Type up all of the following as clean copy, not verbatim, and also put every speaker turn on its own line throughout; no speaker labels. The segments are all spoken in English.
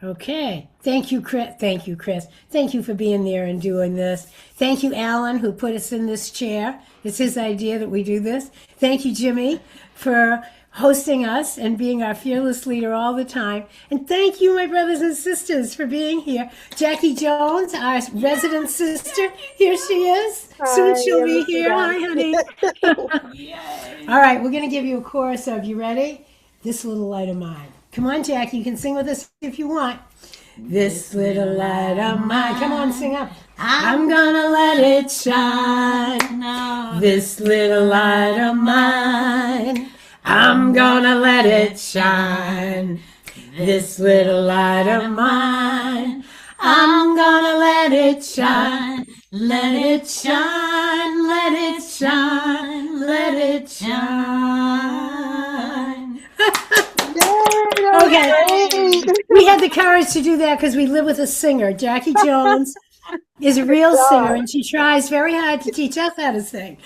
Okay. Thank you, Chris. Thank you, Chris. Thank you for being there and doing this. Thank you, Alan, who put us in this chair. It's his idea that we do this. Thank you, Jimmy, for hosting us and being our fearless leader all the time. And thank you, my brothers and sisters, for being here. Jackie Jones, our resident sister, here she is. Soon
Hi,
she'll
I
be
miss you
here.
guys.
Hi, honey. All right, we're going to give you a chorus of, you ready? This Little Light of Mine. Come on, Jackie, you can sing with us if you want. This little light of mine. Come on, sing up. I'm gonna let it shine. This little light of mine. I'm gonna let it shine. This little light of mine. I'm gonna let it shine. Let it shine. Let it shine. Let it shine. Okay.
Yay!
We had the courage to do that because we live with a singer. Jackie Jones is a real singer,
God,
and she tries very hard to teach us how to sing.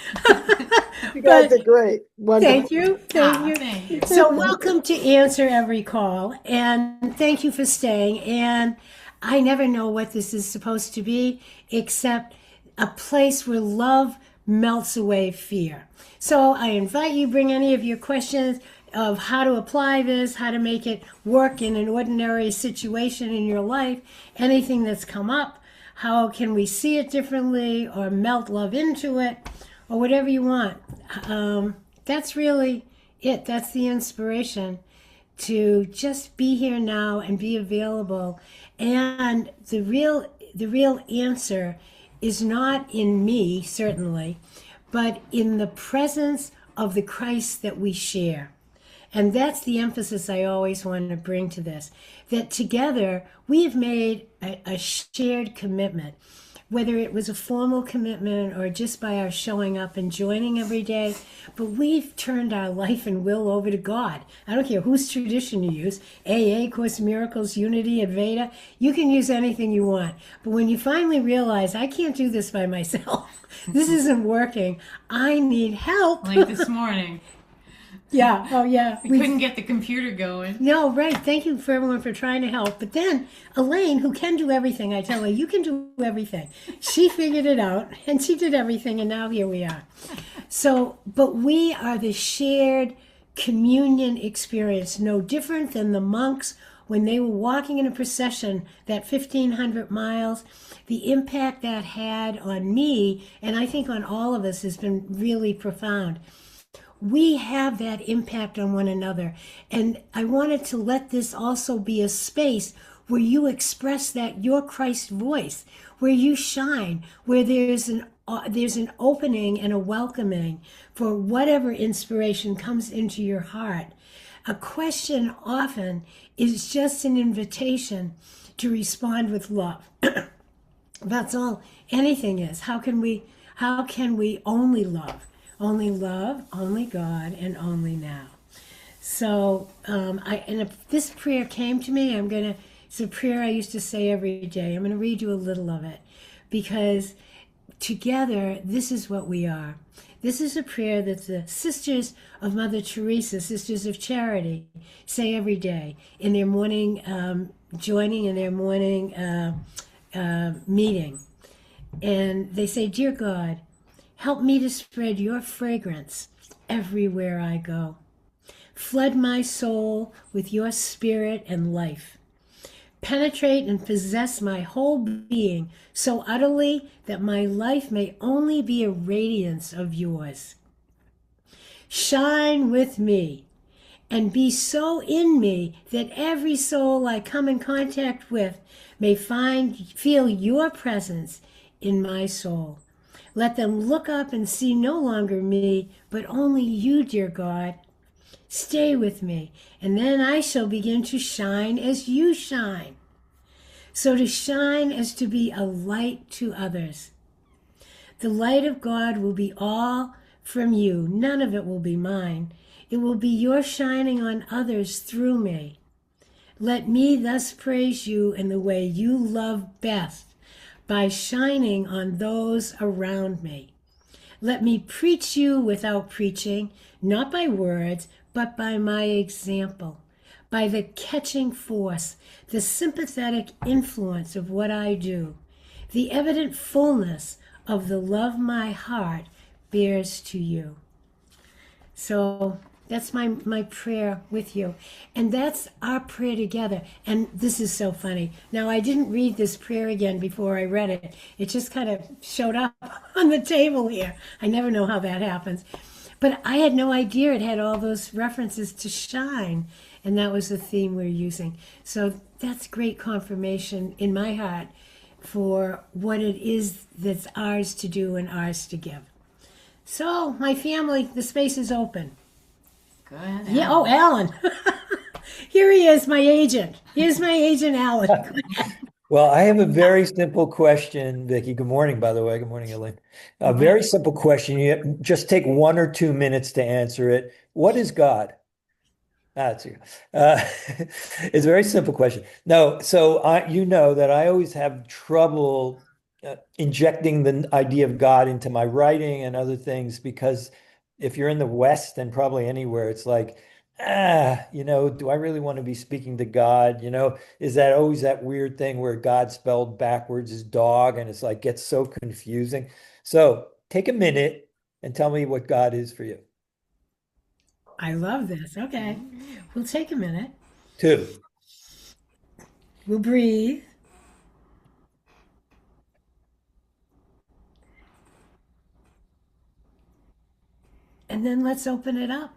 you guys
But
are great.
thank
Wonderful.
you. Thank you.
Thank you.
So, welcome to Answer Every Call, and thank you for staying. And I never know what this is supposed to be except a place where love melts away fear. So, I invite you, bring any of your questions of how to apply this, how to make it work in an ordinary situation in your life, anything that's come up, how can we see it differently or melt love into it, or whatever you want. That's really it. That's the inspiration, to just be here now and be available. And the real answer is not in me, certainly, but in the presence of the Christ that we share. And that's the emphasis I always want to bring to this, that together we have made a shared commitment, whether it was a formal commitment or just by our showing up and joining every day. But we've turned our life and will over to God. I don't care whose tradition you use, AA, Course in Miracles, Unity, Advaita. You can use anything you want. But when you finally realize, I can't do this by myself, this isn't working, I need help.
Like this morning,
Yeah, oh yeah.
we couldn't get the computer going.
No, right. Thank you for everyone for trying to help. But then Elaine, who can do everything, I tell her, you can do everything. She figured it out and she did everything, and now here we are. So, but we are the shared communion experience, no different than the monks when they were walking in a procession that 1,500 miles. The impact that had on me, and I think on all of us, has been really profound. We have that impact on one another. And I wanted to let this also be a space where you express that your Christ voice, where you shine, where there's an opening and a welcoming for whatever inspiration comes into your heart. A question often is just an invitation to respond with love. That's all anything is. How can we only love? Only love, only God, and only now. So, if this prayer came to me, it's a prayer I used to say every day. I'm gonna read you a little of it, because together, this is what we are. This is a prayer that the Sisters of Mother Teresa, Sisters of Charity, say every day in their morning, joining in their morning meeting. And they say, "Dear God, help me to spread your fragrance everywhere I go. Flood my soul with your spirit and life. Penetrate and possess my whole being so utterly that my life may only be a radiance of yours. Shine with me and be so in me that every soul I come in contact with may feel your presence in my soul. Let them look up and see no longer me, but only you, dear God. Stay with me, and then I shall begin to shine as you shine. So to shine is to be a light to others. The light of God will be all from you. None of it will be mine. It will be your shining on others through me. Let me thus praise you in the way you love best, by shining on those around me. Let me preach you without preaching, not by words, but by my example, by the catching force, the sympathetic influence of what I do, the evident fullness of the love my heart bears to you. So that's my prayer with you. And that's our prayer together. And this is so funny. Now, I didn't read this prayer again before I read it. It just kind of showed up on the table here. I never know how that happens. But I had no idea it had all those references to shine. And that was the theme we're using. So that's great confirmation in my heart for what it is that's ours to do and ours to give. So, my family, the space is open.
Go ahead.
Yeah. Oh, Alan. Here he is, my agent. Here's my agent, Alan.
Well, I have a very simple question, Vicky. Good morning, by the way. Good morning, Elaine. A very simple question. You just take 1 or 2 minutes to answer it. What is God? That's you. It's a very simple question. No, so you know that I always have trouble injecting the idea of God into my writing and other things because if you're in the West and probably anywhere, it's like, do I really want to be speaking to God? Is that always that weird thing where God spelled backwards is dog and it's like gets so confusing? So take a minute and tell me what God is for you.
I love this. Okay. We'll take a minute.
Two.
We'll breathe. And then let's open it up.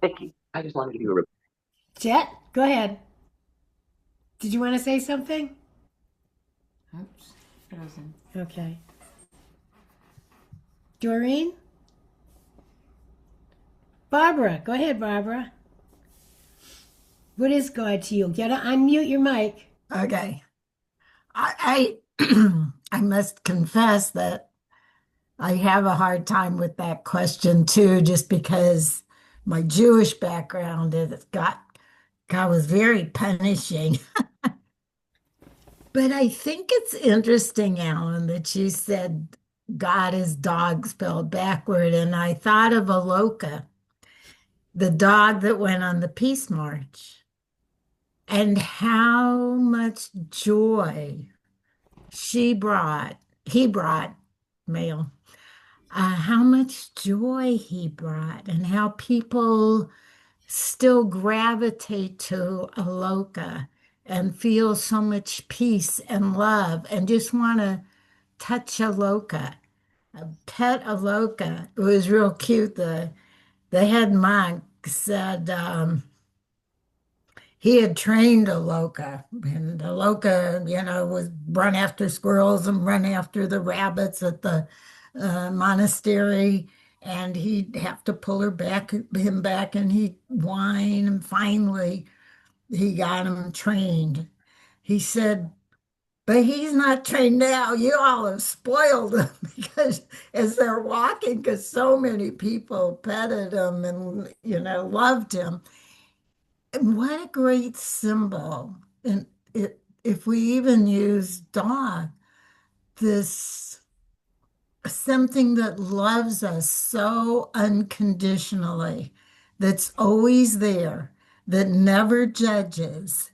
Vicky, I just wanted to give you a
Jet, go ahead. Did you want to say something?
Oops. Frozen.
Okay. Doreen? Barbara, go ahead, Barbara. What is God to you? Get unmute your mic.
Okay. I I must confess that I have a hard time with that question too, just because my Jewish background is God was very punishing. But I think it's interesting, Alan, that you said God is dog spelled backward, and I thought of Aloka, the dog that went on the Peace March, and how much joy he brought, male, how much joy he brought, and how people still gravitate to Aloka and feel so much peace and love and just want to touch Aloka, pet Aloka. It was real cute. The head monk said, he had trained Aloka, and Aloka, would run after squirrels and run after the rabbits at the monastery, and he'd have to pull him back, and he'd whine, and finally he got him trained. He said, but he's not trained now. You all have spoiled him because as they're walking, because so many people petted him and, loved him. And what a great symbol. And if we even use dog, this something that loves us so unconditionally, that's always there, that never judges,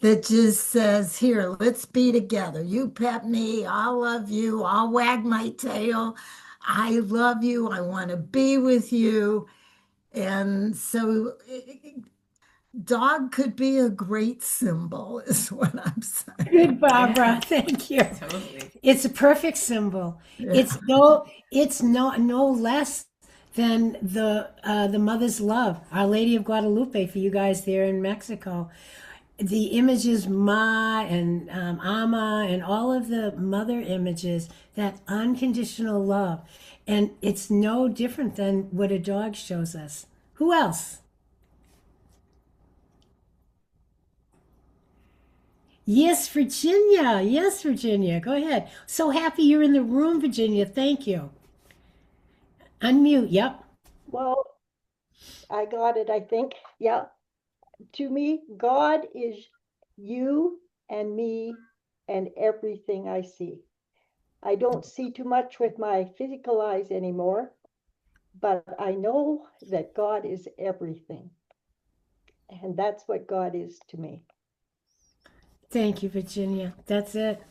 that just says, here, let's be together. You pet me, I'll love you, I'll wag my tail. I love you, I want to be with you. And so dog could be a great symbol, is what I'm saying.
Good, Barbara.
Yeah.
Thank you.
Totally.
It's a perfect symbol.
Yeah.
It's no less than the mother's love, Our Lady of Guadalupe for you guys there in Mexico. The images Ma and Ama and all of the mother images, that unconditional love, and it's no different than what a dog shows us. Who else? Yes, Virginia. Yes, Virginia. Go ahead. So happy you're in the room, Virginia. Thank you. Unmute. Yep.
Well, I got it, I think. Yeah. To me, God is you and me and everything I see. I don't see too much with my physical eyes anymore, but I know that God is everything. And that's what God is to me.
Thank you, Virginia. That's it.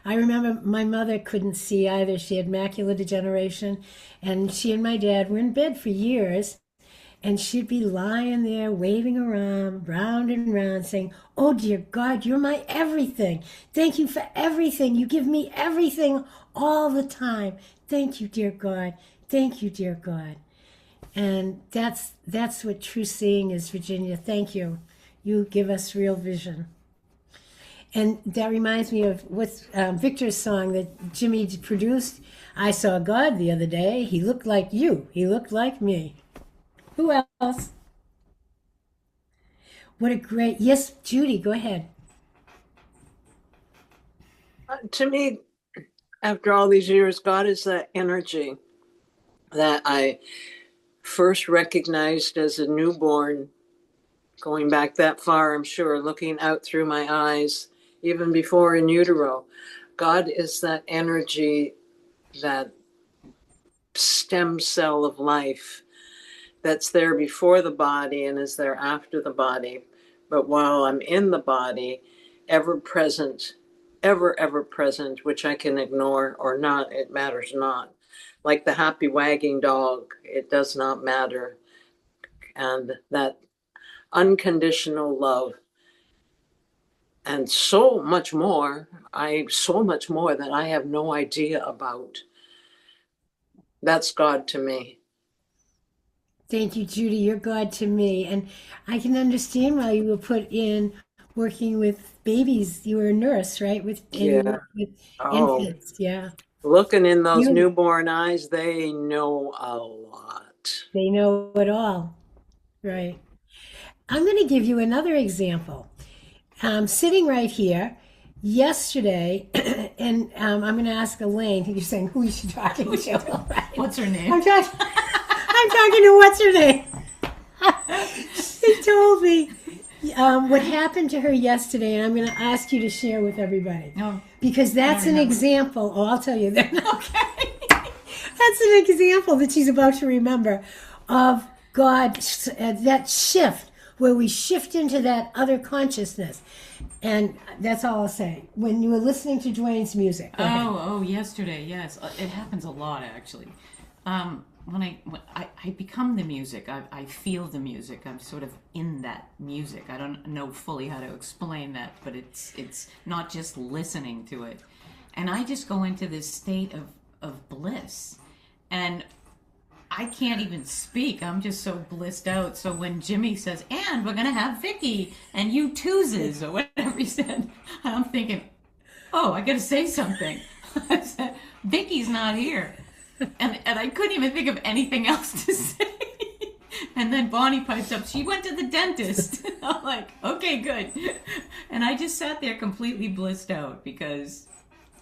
I remember my mother couldn't see either. She had macular degeneration, and she and my dad were in bed for years. And she'd be lying there, waving her arm round and round, saying, "Oh, dear God, you're my everything. Thank you for everything. You give me everything all the time. Thank you, dear God. Thank you, dear God." And that's what true seeing is, Virginia. Thank you. You give us real vision. And that reminds me of what's Victor's song that Jimmy produced. I saw God the other day. He looked like you. He looked like me. Who else? What a great. Yes, Judy, go ahead.
To me, after all these years, God is that energy that I first recognized as a newborn, going back that far, I'm sure, looking out through my eyes, even before in utero. God is that energy, that stem cell of life that's there before the body and is there after the body. But while I'm in the body, ever present, ever present, which I can ignore or not, it matters not. Like the happy wagging dog, it does not matter. And that unconditional love and so much more, so much more that I have no idea about. That's God to me.
Thank you, Judy. You're God to me. And I can understand why you were put in working with babies. You were a nurse, right? And you
Yeah.
worked with
Oh,
infants. Yeah.
looking in those
You,
newborn eyes, they know a lot.
they know it all. Right. I'm going to give you another example. Sitting right here yesterday, and I'm going to ask Elaine. You're saying, who is she talking to? Right?
What's her name?
I'm talking. I'm talking to what's her name. She told me what happened to her yesterday, and I'm going to ask you to share with everybody
No.
because that's an example. Oh, I'll tell you then. Okay, that's an example that she's about to remember of God, that shift where we shift into that other consciousness. And that's all I'll say. When you were listening to Dwayne's music. Go ahead.
Oh, yesterday, yes. It happens a lot, actually. When I become the music, I feel the music. I'm sort of in that music. I don't know fully how to explain that, but it's not just listening to it. And I just go into this state of bliss. And I can't even speak. I'm just so blissed out. So when Jimmy says, "And we're gonna have Vicky and you twoses," or whatever he said, I'm thinking, "Oh, I gotta say something." I said, "Vicky's not here," and I couldn't even think of anything else to say. And then Bonnie pipes up, "She went to the dentist." I'm like, "Okay, good." And I just sat there completely blissed out because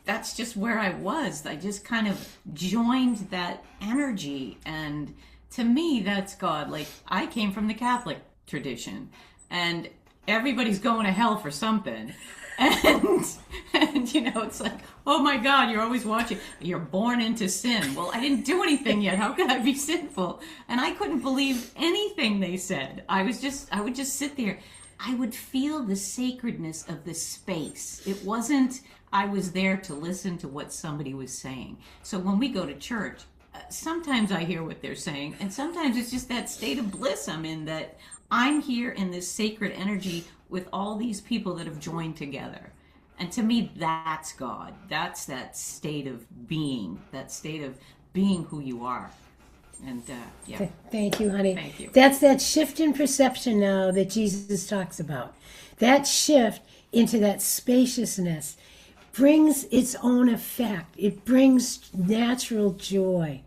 that's just where I was. I just kind of joined that energy. And to me, that's God. Like, I came from the Catholic tradition, and everybody's going to hell for something. And it's like, oh my God, you're always watching. You're born into sin. Well, I didn't do anything yet. How could I be sinful? And I couldn't believe anything they said. I would just sit there. I would feel the sacredness of the space. It wasn't, I was there to listen to what somebody was saying. So when we go to church, sometimes I hear what they're saying, and sometimes it's just that state of bliss I'm in, that I'm here in this sacred energy with all these people that have joined together. And to me, that's God. That's that state of being who you are. And yeah.
Thank you, honey.
Thank you.
That's that shift in perception now that Jesus talks about. That shift into that spaciousness brings its own effect. It brings natural joy.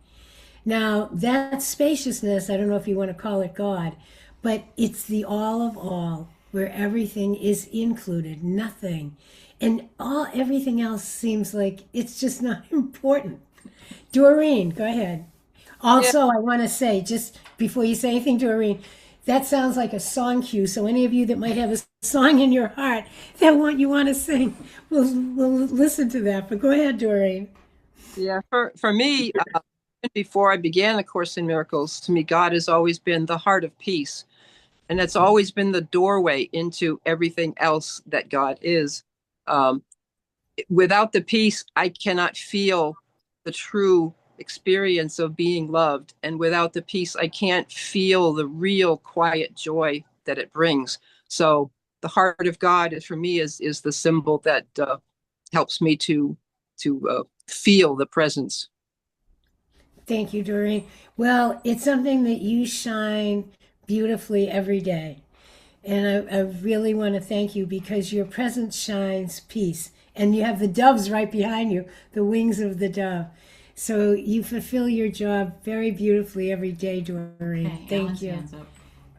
Now, that spaciousness, I don't know if you want to call it God, but it's the all of all, where everything is included, nothing. And everything else seems like it's just not important. Doreen, go ahead. Also, I want to say, just before you say anything, Doreen, that sounds like a song cue. So any of you that might have a song in your heart that you want to sing, we'll listen to that. But go ahead, Doreen.
Yeah, for me, even before I began the Course in Miracles, to me, God has always been the heart of peace. And it's always been the doorway into everything else that God is. Without the peace, I cannot feel the true experience of being loved. And without the peace, I can't feel the real quiet joy that it brings. So the heart of God for me is the symbol that helps me to feel the presence.
Thank you, Doreen. Well, it's something that you shine beautifully every day. And I really want to thank you because your presence shines peace. And you have the doves right behind you, the wings of the dove. So you fulfill your job very beautifully every day, Doreen.
Okay,
Thank
Alan's
you.
hands up.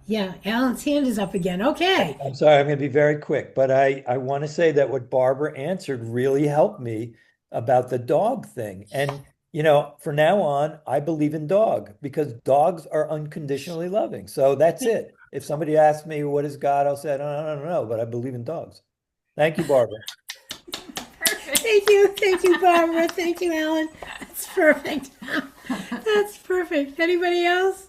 Yeah, Alan's hand is up again. Okay.
I'm sorry, I'm going to be very quick, but I want to say that what Barbara answered really helped me about the dog thing. And, for now on, I believe in dog because dogs are unconditionally loving. So that's it. If somebody asks me, what is God? I'll say, I don't know, but I believe in dogs. Thank you, Barbara.
Perfect.
Thank you, Barbara. Thank you, Alan. That's perfect. That's perfect. Anybody else?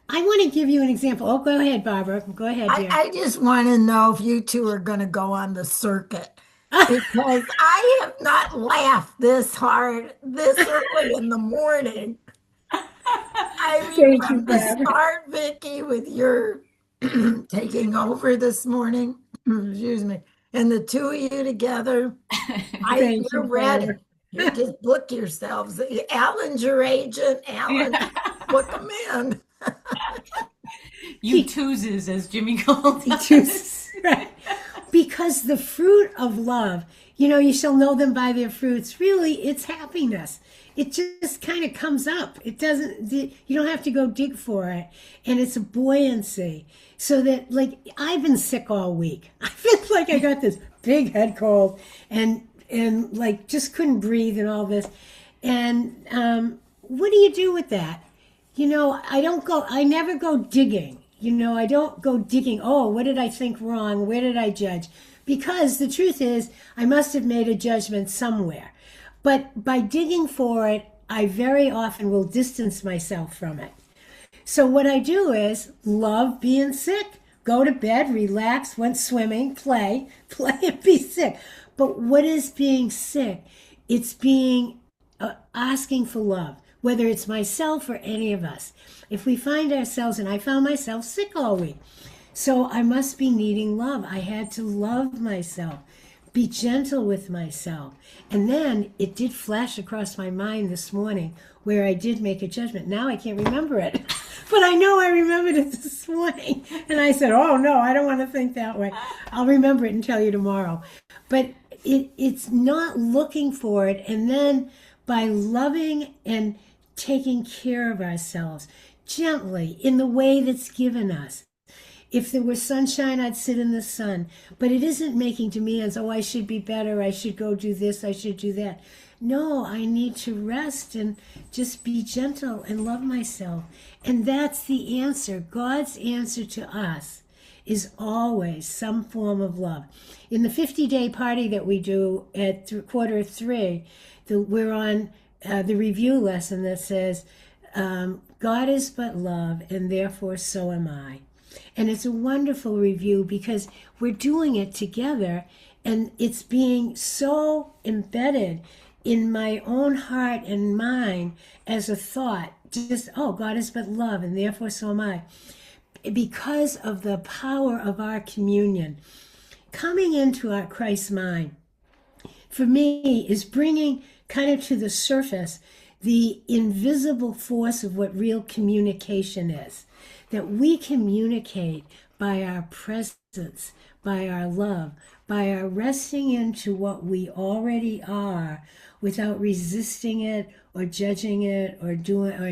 I want to give you an example. Oh, go ahead, Barbara. Go ahead, dear.
I just want to know if you two are going to go on the circuit because I have not laughed this hard this early in the morning. I mean,
Thank you,
from the
Barbara.
start, Vicky, with your taking over this morning, excuse me, and the two of you together,
Thank
you're
you,
ready.
Barbara.
You just book yourselves. Alan's your agent. Alan, book them in.
You chooses, as Jimmy Gold does.
Choose, right. Because the fruit of love, you shall know them by their fruits. Really, it's happiness. It just kind of comes up. It doesn't, you don't have to go dig for it. And it's a buoyancy. So that, like, I've been sick all week. I feel like I got this big head cold and like just couldn't breathe and all this. And what do you do with that? I never go digging. I don't go digging, oh, what did I think wrong? Where did I judge? Because the truth is, I must have made a judgment somewhere. But by digging for it, I very often will distance myself from it. So what I do is love being sick. Go to bed, relax, went swimming, play and be sick. But what is being sick? It's being asking for love, whether it's myself or any of us. If we find ourselves, and I found myself sick all week, so I must be needing love. I had to love myself, be gentle with myself. And then it did flash across my mind this morning where I did make a judgment. Now I can't remember it, but I know I remembered it this morning. And I said, oh no, I don't want to think that way. I'll remember it and tell you tomorrow. But it's not looking for it. And then by loving and taking care of ourselves gently in the way that's given us. If there was sunshine, I'd sit in the sun. But it isn't making demands, oh, I should be better, I should go do this, I should do that. No, I need to rest and just be gentle and love myself. And that's the answer. God's answer to us is always some form of love. In the 50-day party that we do at Q3, we're on the review lesson that says, God is but love, and therefore so am I. And it's a wonderful review because we're doing it together, and it's being so embedded in my own heart and mind as a thought. Just, oh, God is but love, and therefore so am I. Because of the power of our communion, coming into our Christ mind, for me, is bringing kind of to the surface the invisible force of what real communication is. That we communicate by our presence, by our love, by our resting into what we already are without resisting it or judging it or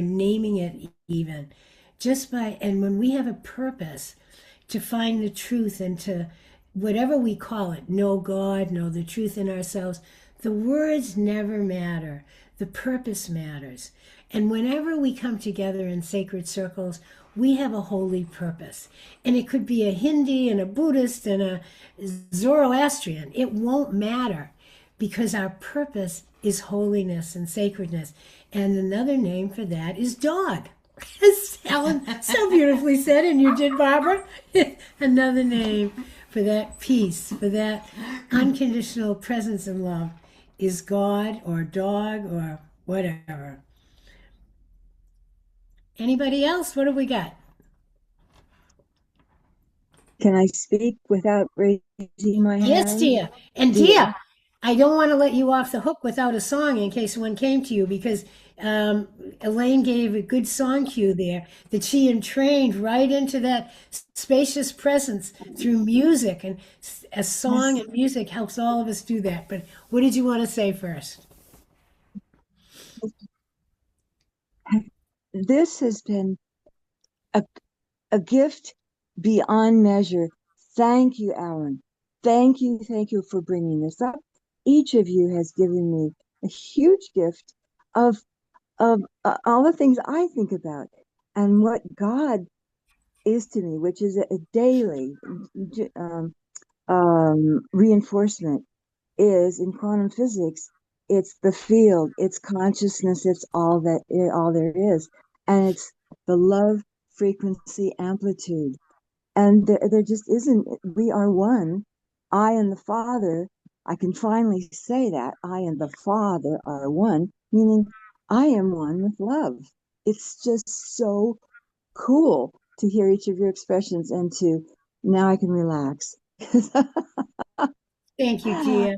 naming it even. And when we have a purpose to find the truth and to, whatever we call it, know God, know the truth in ourselves, the words never matter. The purpose matters. And whenever we come together in sacred circles, we have a holy purpose. And it could be a Hindi and a Buddhist and a Zoroastrian. It won't matter because our purpose is holiness and sacredness. And another name for that is dog. As Ellen so beautifully said, and you did, Barbara. Another name for that peace, for that unconditional presence and love is God or dog or whatever. Anybody else? What have we got?
Can I speak without raising my
Yes,
hand?
dear. And
Dear.
dear, I don't want to let you off the hook without a song in case one came to you, because Elaine gave a good song cue there that she entrained right into that spacious presence through music. And a song and music helps all of us do that. But what did you want to say first?
This has been a gift beyond measure. Thank you, Alan. Thank you for bringing this up. Each of you has given me a huge gift of all the things I think about and what God is to me, which is a daily reinforcement. Is in quantum physics, it's the field, it's consciousness, it's all there is, and it's the love frequency amplitude. And there just isn't. We are one. I and the Father. I can finally say that I and the Father are one, meaning I am one with love. It's just so cool to hear each of your expressions, and to now I can relax.
Thank you, dear.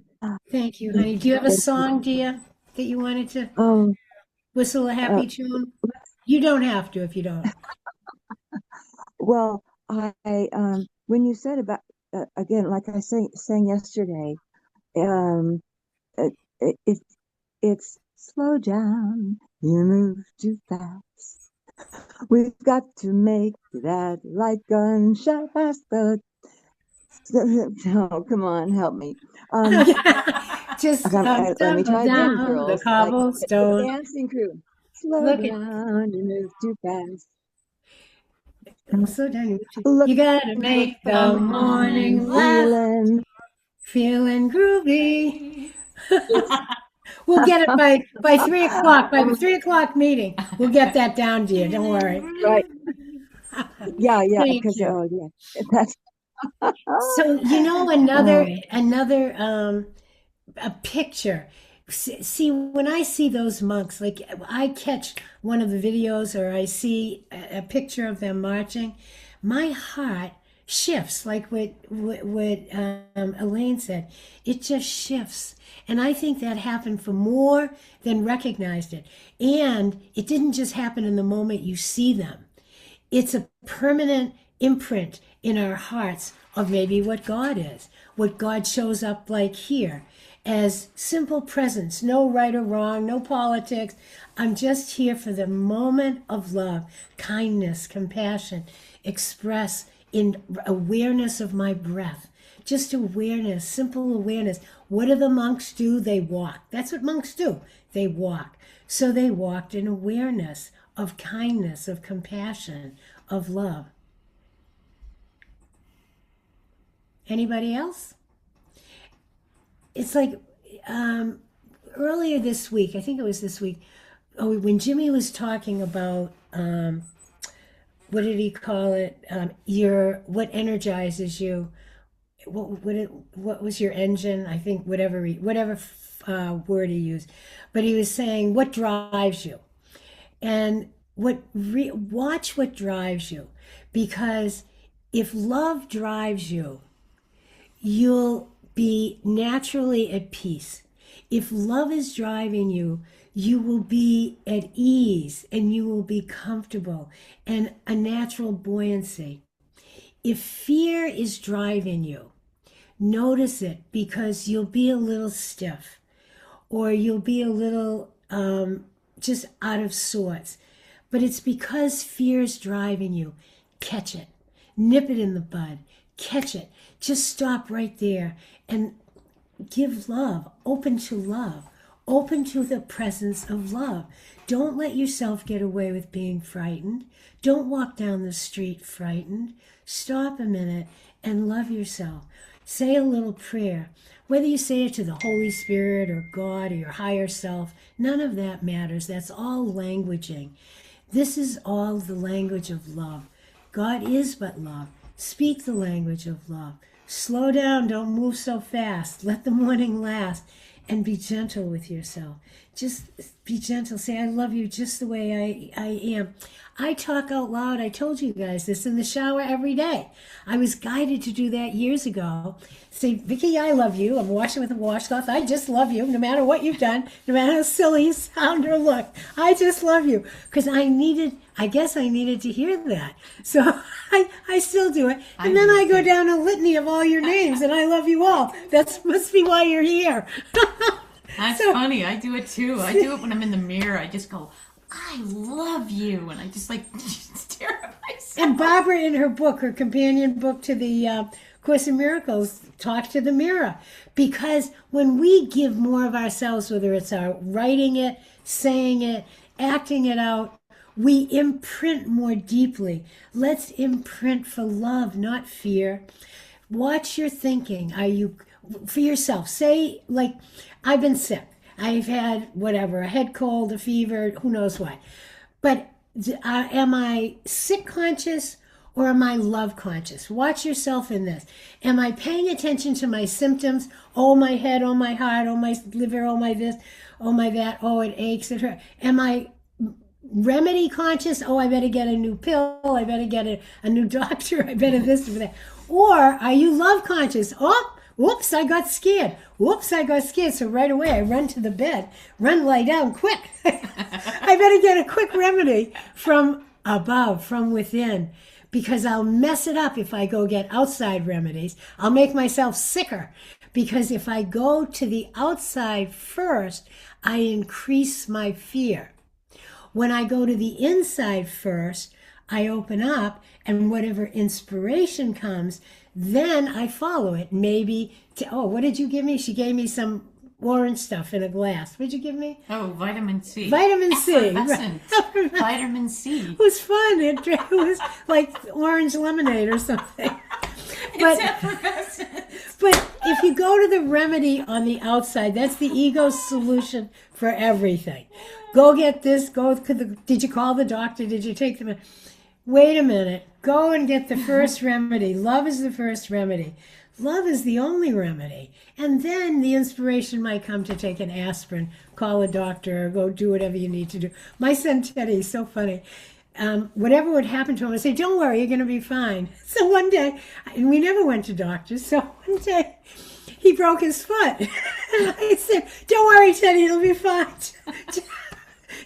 Thank you, honey. Do you have a song, dear, that you wanted to
Um,
whistle a happy tune? You don't have to if you don't.
Well, when you said about again, like I sang yesterday, um, it, it it's slow down. You move too fast. We've got to make that light gun shine past the. Oh, come on, help me.
Just
Let me
stumble
try again,
down the
girls. Like the
cobblestone.
dancing crew. Slow
Look at
down. You move too fast.
so down.
Look
You gotta
at
make
the
the morning last
feeling.
feeling groovy. We'll get it by 3 o'clock. By the 3 o'clock meeting, we'll get that down, dear. Don't worry.
Right. Yeah,
Thank
because
you.
that's
So you know another a picture. See, when I see those monks, like I catch one of the videos or I see a picture of them marching, my heart shifts, like what Elaine said. It just shifts. And I think that happened for more than recognized it. And it didn't just happen in the moment you see them. It's a permanent imprint in our hearts of maybe what God is, what God shows up like here as simple presence, no right or wrong, no politics. I'm just here for the moment of love, kindness, compassion, express in awareness of my breath. Just awareness, simple awareness. What do the monks do? They walk. That's what monks do. They walk. So they walked in awareness of kindness, of compassion, of love. Anybody else? It's like earlier this week, I think it was this week, when Jimmy was talking about what did he call it? What energizes you? What was your engine? I think whatever word he used, but he was saying what drives you, and watch what drives you, because if love drives you, you'll be naturally at peace. If love is driving you, you will be at ease and you will be comfortable and a natural buoyancy. If fear is driving you, notice it, because you'll be a little stiff or you'll be a little just out of sorts. But it's because fear is driving you. Catch it, nip it in the bud, catch it. Just stop right there and give love, open to love, open to the presence of love. Don't let yourself get away with being frightened. Don't walk down the street frightened. Stop a minute and love yourself. Say a little prayer. Whether you say it to the Holy Spirit or God or your higher self, none of that matters. That's all languaging. This is all the language of love. God is but love. Speak the language of love. Slow down, don't move so fast. Let the morning last, and be gentle with yourself. Just be gentle. Say, I love you just the way I am. I talk out loud. I told you guys this in the shower every day. I was guided to do that years ago. Say, Vicki, I love you. I'm washing with a washcloth. I just love you, no matter what you've done, no matter how silly you sound or look. I just love you. Because I guess I needed to hear that. So I still do it. And then I go down a litany of all your names, and I love you all. That must be why you're here.
That's funny. I do it too. I do it when I'm in the mirror. I just go, I love you. And I just like stare at myself.
And Barbara, in her book, her companion book to the Course in Miracles, talks to the mirror. Because when we give more of ourselves, whether it's our writing it, saying it, acting it out, we imprint more deeply. Let's imprint for love, not fear. Watch your thinking. Are you, for yourself, say, like, I've been sick. I've had whatever, a head cold, a fever, who knows what. But am I sick conscious or am I love conscious? Watch yourself in this. Am I paying attention to my symptoms? Oh, my head, oh, my heart, oh, my liver, oh, my this, oh, my that, oh, it aches, it hurts. Am I remedy conscious? Oh, I better get a new pill. I better get a new doctor. I better this or that. Or are you love conscious? Oh, whoops, I got scared. Whoops, I got scared. So right away I run to the bed, lie down quick. I better get a quick remedy from above, from within, because I'll mess it up if I go get outside remedies. I'll make myself sicker, because if I go to the outside first, I increase my fear. When I go to the inside first, I open up, and whatever inspiration comes, then I follow it. Maybe, what did you give me? She gave me some orange stuff in a glass. What did you give me?
Oh, vitamin C.
Vitamin C.
Effervescent. Vitamin C.
It was fun. It was like orange lemonade or something.
It's effervescent.
But if you go to the remedy on the outside, that's the ego's solution for everything. Go get this. Did you call the doctor? Did you take the? Wait a minute. Go and get the first remedy. Love is the first remedy. Love is the only remedy. And then the inspiration might come to take an aspirin, call a doctor, or go do whatever you need to do. My son Teddy is so funny. Whatever would happen to him, I say, don't worry, you're going to be fine. So one day, and we never went to doctors, so one day he broke his foot. And I said, don't worry, Teddy, it'll be fine.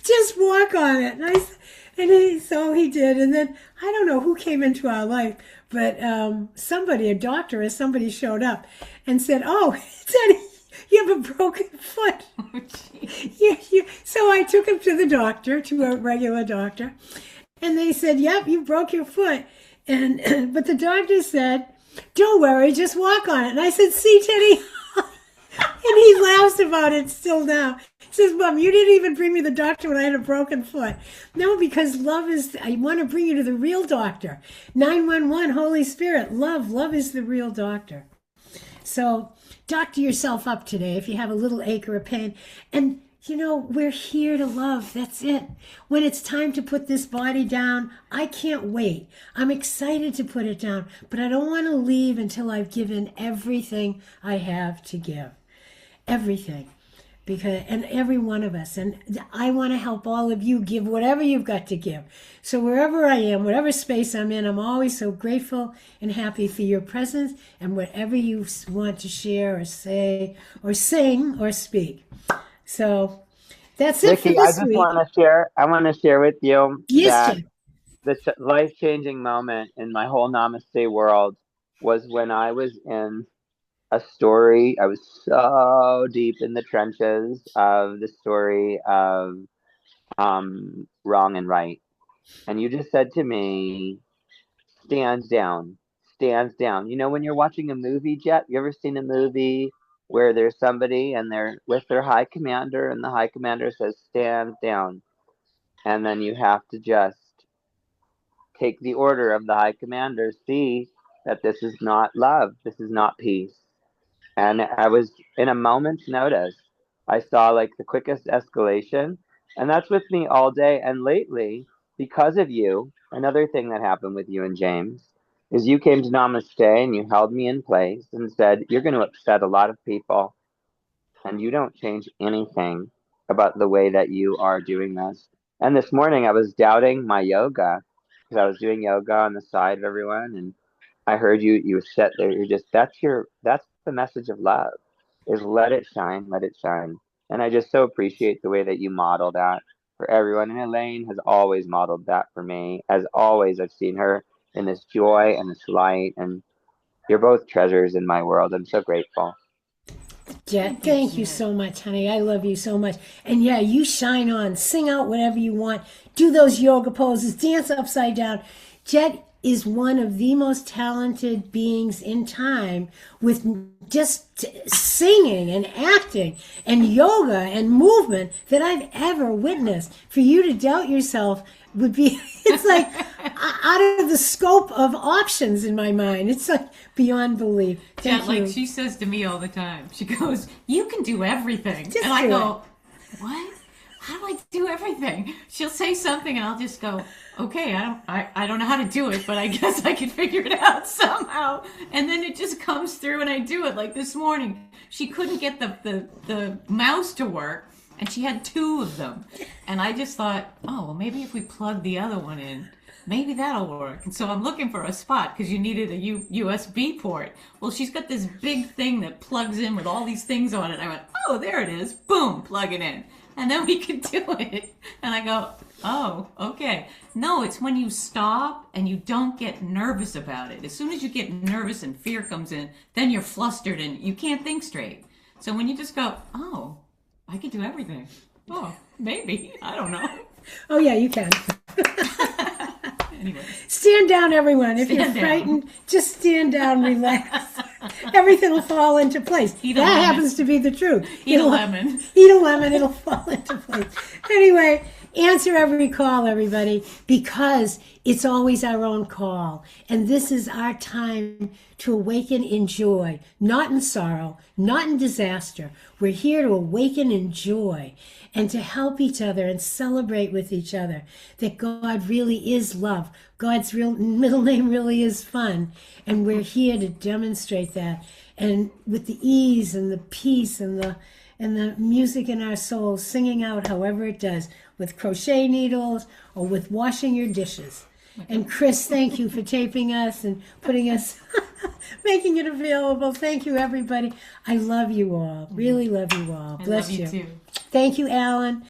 Just walk on it. So he did. And then I don't know who came into our life, but somebody, a doctor or somebody showed up and said, oh, Teddy, you have a broken foot. So I took him to the doctor, to a regular doctor. And they said, yep, you broke your foot. But the doctor said, don't worry, just walk on it. And I said, see, Teddy? And he laughs about it still now. He says, Mom, you didn't even bring me the doctor when I had a broken foot. No, because I want to bring you to the real doctor. 911, Holy Spirit, love is the real doctor. So doctor yourself up today if you have a little ache or a pain. And we're here to love. That's it. When it's time to put this body down, I can't wait. I'm excited to put it down, but I don't want to leave until I've given everything I have to give. Everything. And every one of us. And I want to help all of you give whatever you've got to give. So wherever I am, whatever space I'm in, I'm always so grateful and happy for your presence and whatever you want to share or say or sing or speak. So that's it
Vicki,
for this
I just
week.
want to share. I want to share with you
Yes,
that the life-changing moment in my whole Namaste world was when I was in a story. I was so deep in the trenches of the story of wrong and right, and you just said to me, "Stand down, stands down." When you're watching a movie, Jet, you ever seen a movie where there's somebody and they're with their high commander and the high commander says, "Stand down," and then you have to just take the order of the high commander, see that this is not love, this is not peace. And I was in a moment's notice. I saw like the quickest escalation, and that's with me all day. And lately, because of you, another thing that happened with you and James is you came to Namaste and you held me in place and said, "You're going to upset a lot of people, and you don't change anything about the way that you are doing this." And this morning, I was doubting my yoga because I was doing yoga on the side of everyone, and I heard you sit there. You're just that's the message of love is let it shine. And I just so appreciate the way that you model that for everyone. And Elaine has always modeled that for me. As always, I've seen her in this joy and this light, and you're both treasures in my world. I'm so grateful.
Jet, thank you so much, honey. I love you so much. And yeah, you shine on. Sing out whatever you want. Do those yoga poses. Dance upside down. Jet is one of the most talented beings in time with just singing and acting and yoga and movement that I've ever witnessed. For you to doubt yourself would be, it's like out of the scope of options in my mind. It's like beyond belief.
Yeah,
Thank you.
like she says to me all the time. She goes, "You can do everything,"
Just
and I
do
go, "What? How do I do everything?" She'll say something, and I'll just go, "Okay, I don't know how to do it, but I guess I can figure it out somehow." And then it just comes through, and I do it. Like this morning, she couldn't get the mouse to work, and she had two of them, and I just thought, oh, well, maybe if we plug the other one in, maybe that'll work. And so I'm looking for a spot because you needed a USB port. Well, she's got this big thing that plugs in with all these things on it. I went, oh, there it is. Boom, plug it in. And then we could do it. And I go, oh, okay. No, it's when you stop and you don't get nervous about it. As soon as you get nervous and fear comes in, then you're flustered and you can't think straight. So when you just go, oh, I can do everything. Oh, maybe. I don't know.
Oh, yeah, you can.
Anyway.
Stand down, everyone. If you're
Stand down.
frightened, just stand down, relax. Everything will fall into place.
Eat a
That
lemon.
happens to be the truth.
Eat a lemon.
Eat a lemon, it'll fall into place. Anyway, answer every call, everybody, because it's always our own call. And this is our time to awaken in joy, not in sorrow, not in disaster. We're here to awaken in joy and to help each other and celebrate with each other that God really is love. God's real middle name really is fun. And we're here to demonstrate that. And with the ease and the peace and the music in our souls, singing out however it does, with crochet needles or with washing your dishes. And Chris, thank you for taping us and putting us, making it available. Thank you, everybody. I love you all. Really love you all. Bless
I love you
you.
too.
Thank you, Alan.